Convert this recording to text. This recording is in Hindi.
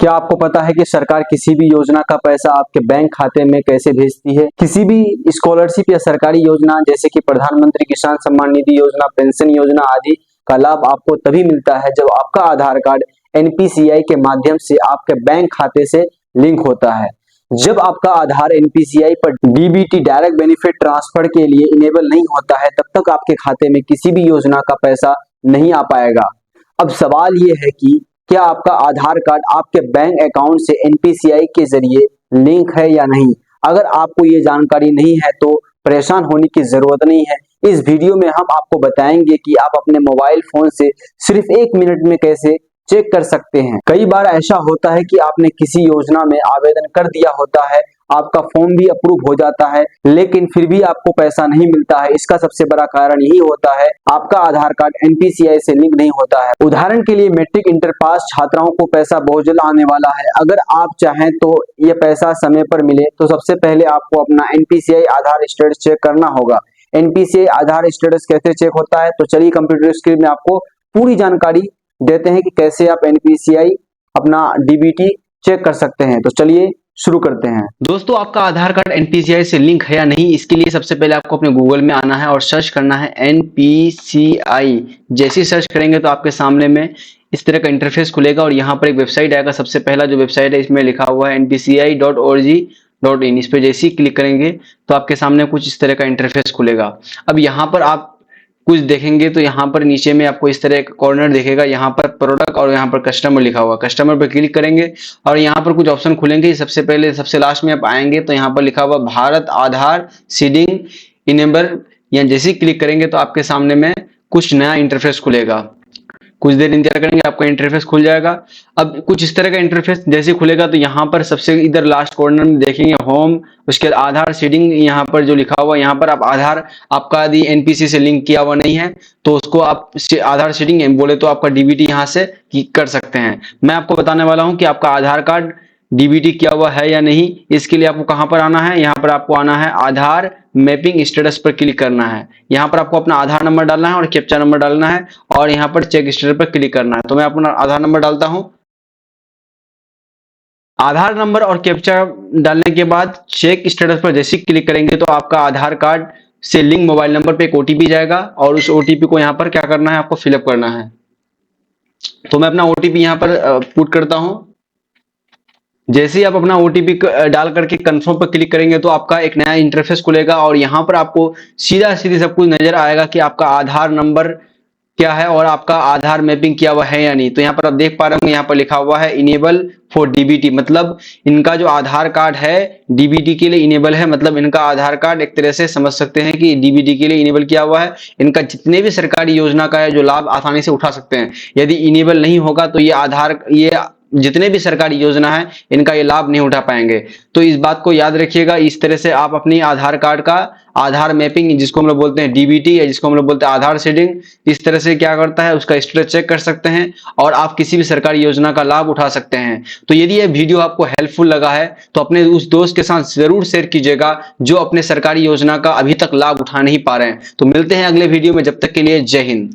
क्या आपको पता है कि सरकार किसी भी योजना का पैसा आपके बैंक खाते में कैसे भेजती है? किसी भी स्कॉलरशिप या सरकारी योजना जैसे कि प्रधानमंत्री किसान सम्मान निधि योजना, पेंशन योजना आदि का लाभ आपको तभी मिलता है जब आपका आधार कार्ड एनपीसीआई के माध्यम से आपके बैंक खाते से लिंक होता है। जब आपका आधार एनपीसीआई पर डीबीटी डायरेक्ट बेनिफिट ट्रांसफर के लिए इनेबल नहीं होता है, तब तक आपके खाते में किसी भी योजना का पैसा नहीं आ पाएगा। अब सवाल ये है कि क्या आपका आधार कार्ड आपके बैंक अकाउंट से एनपीसीआई के जरिए लिंक है या नहीं। अगर आपको ये जानकारी नहीं है तो परेशान होने की जरूरत नहीं है। इस वीडियो में हम आपको बताएंगे कि आप अपने मोबाइल फोन से सिर्फ 1 मिनट में कैसे चेक कर सकते हैं। कई बार ऐसा होता है कि आपने किसी योजना में आवेदन कर दिया होता है, आपका फॉर्म भी अप्रूव हो जाता है, लेकिन फिर भी आपको पैसा नहीं मिलता है। इसका सबसे बड़ा कारण यही होता है आपका आधार कार्ड एनपीसीआई से लिंक नहीं होता है। उदाहरण के लिए मैट्रिक इंटर पास छात्राओं को पैसा बहुत जल्द आने वाला है। अगर आप चाहें तो ये पैसा समय पर मिले तो सबसे पहले आपको अपना एनपीसीआई आधार स्टेटस चेक करना होगा। एनपीसीआई आधार स्टेटस कैसे चेक होता है, तो चलिए कंप्यूटर स्क्रीन में आपको पूरी जानकारी देते हैं कि कैसे आप एनपीसीआई अपना डीबीटी चेक कर सकते हैं। तो चलिए शुरू करते हैं। दोस्तों, आपका आधार कार्ड एनपीसीआई से लिंक है या नहीं, इसके लिए सबसे पहले आपको अपने गूगल में आना है और सर्च करना है एनपीसीआई। जैसे ही सर्च करेंगे तो आपके सामने में इस तरह का इंटरफेस खुलेगा और यहाँ पर एक वेबसाइट आएगा। सबसे पहला जो वेबसाइट है इसमें लिखा हुआ है npci.org.in। इस पे जैसे ही क्लिक करेंगे तो आपके सामने कुछ इस तरह का इंटरफेस खुलेगा। अब यहाँ पर आप कुछ देखेंगे तो यहाँ पर नीचे में आपको इस तरह का कॉर्नर दिखेगा, यहाँ पर प्रोडक्ट और यहाँ पर कस्टमर लिखा हुआ। कस्टमर पर क्लिक करेंगे और यहाँ पर कुछ ऑप्शन खुलेंगे। सबसे पहले सबसे लास्ट में आप आएंगे तो यहाँ पर लिखा हुआ भारत आधार सीडिंग इनेबल, या जैसे ही क्लिक करेंगे तो आपके सामने में कुछ नया इंटरफेस खुलेगा। कुछ देर इंतजार करेंगे, आपका इंटरफेस खुल जाएगा। अब कुछ इस तरह का इंटरफेस जैसे खुलेगा तो यहाँ पर सबसे इधर लास्ट कॉर्नर में देखेंगे होम, उसके बाद आधार सीडिंग, यहाँ पर जो लिखा हुआ यहाँ पर आप आधार आपका यदि एनपीसी से लिंक किया हुआ नहीं है तो उसको आप आधार सीडिंग बोले तो आपका डीबीटी यहाँ से कर सकते हैं। मैं आपको बताने वाला हूँ कि आपका आधार कार्ड डीबीटी किया हुआ है या नहीं। इसके लिए आपको कहां पर आना है, यहाँ पर आपको आना है आधार मैपिंग स्टेटस पर क्लिक करना है। यहाँ पर आपको अपना आधार नंबर डालना है और कैप्चा नंबर डालना है और यहाँ पर चेक स्टेटस पर क्लिक करना है। तो मैं अपना आधार नंबर डालता हूं। आधार नंबर और कैप्चा डालने के बाद चेक स्टेटस पर जैसे क्लिक करेंगे तो आपका आधार कार्ड से लिंक मोबाइल नंबर पे एक ओटीपी जाएगा और उस ओटीपी को यहाँ पर क्या करना है, आपको फिलअप करना है। तो मैं अपना ओटीपी यहाँ पर पुट करता हूं। जैसे ही आप अपना ओटीपी डाल करके कंफर्म पर क्लिक करेंगे तो आपका एक नया इंटरफेस खुलेगा और यहाँ पर आपको सीधा सब कुछ नजर आएगा कि आपका आधार नंबर क्या है और आपका आधार मैपिंग किया हुआ है या नहीं। तो यहाँ पर आप देख पा रहे होंगे यहाँ पर लिखा हुआ है इनेबल फॉर डीबीटी, मतलब इनका जो आधार कार्ड है डीबीटी के लिए इनेबल है। मतलब इनका आधार कार्ड एक तरह से समझ सकते हैं कि डीबीटी के लिए इनेबल किया हुआ है। इनका जितने भी सरकारी योजना का है जो लाभ आसानी से उठा सकते हैं। यदि इनेबल नहीं होगा तो ये जितने भी सरकारी योजना है इनका ये लाभ नहीं उठा पाएंगे। तो इस बात को याद रखिएगा। इस तरह से आप अपनी आधार कार्ड का आधार मैपिंग, जिसको हम लोग बोलते हैं डीबीटी या जिसको हम लोग बोलते हैं आधार सीडिंग, इस तरह से क्या करता है उसका स्टेटस चेक कर सकते हैं और आप किसी भी सरकारी योजना का लाभ उठा सकते हैं। तो यदि यह वीडियो आपको हेल्पफुल लगा है तो अपने उस दोस्त के साथ जरूर शेयर कीजिएगा जो अपने सरकारी योजना का अभी तक लाभ उठा नहीं पा रहे हैं। तो मिलते हैं अगले वीडियो में, जब तक के लिए जय हिंद।